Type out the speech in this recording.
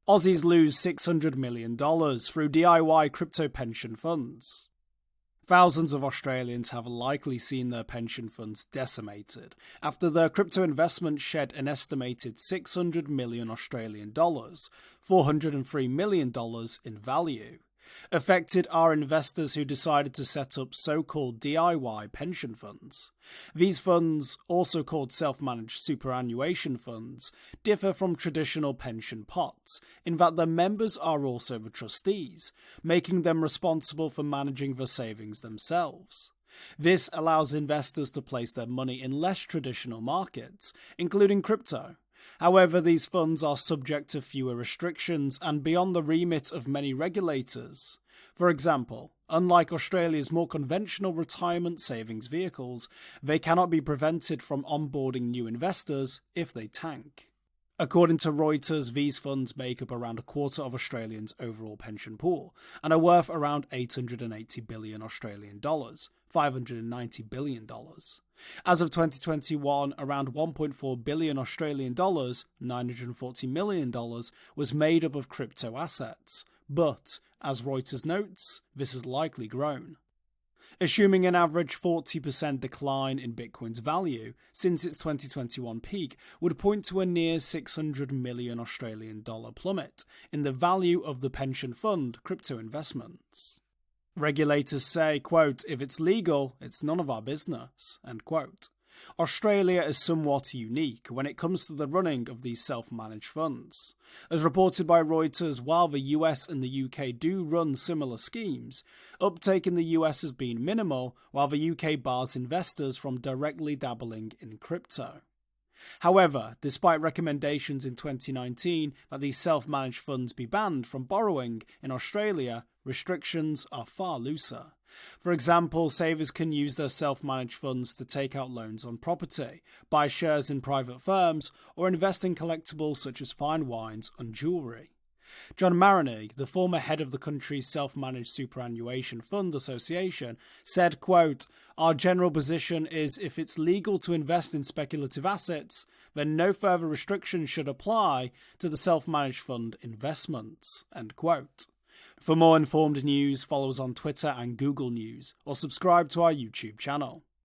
Aussies lose $600 million through DIY crypto pension funds. Thousands of Australians have likely seen their pension funds decimated after their crypto investment shed an estimated $600 million Australian dollars, $403 million in value. Affected are investors who decided to set up so-called DIY pension funds. These funds, also called self-managed superannuation funds, differ from traditional pension pots in that their members are also the trustees, making them responsible for managing the savings themselves. This allows investors to place their money in less traditional markets, including crypto. However, these funds are subject to fewer restrictions and beyond the remit of many regulators. For example, unlike Australia's more conventional retirement savings vehicles, they cannot be prevented from onboarding new investors if they tank. According to Reuters, these funds make up around a quarter of Australians' overall pension pool and are worth around 880 billion Australian dollars, $590 billion. As of 2021, around 1.4 billion Australian dollars, $940 million, was made up of crypto assets. But, as Reuters notes, this has likely grown. Assuming an average 40% decline in Bitcoin's value since its 2021 peak would point to a near 600 million Australian dollar plummet in the value of the pension fund crypto investments. Regulators say, quote, "If it's legal, it's none of our business," end quote. Australia is somewhat unique when it comes to the running of these self-managed funds. As reported by Reuters, while the US and the UK do run similar schemes, uptake in the US has been minimal, while the UK bars investors from directly dabbling in crypto. However, despite recommendations in 2019 that these self-managed funds be banned from borrowing in Australia, restrictions are far looser. For example, savers can use their self-managed funds to take out loans on property, buy shares in private firms, or invest in collectibles such as fine wines and jewellery. John Maroney, the former head of the country's self-managed superannuation fund association, said, quote, "Our general position is if it's legal to invest in speculative assets, then no further restrictions should apply to the self-managed fund investments," end quote. For more informed news, follow us on Twitter and Google News, or subscribe to our YouTube channel.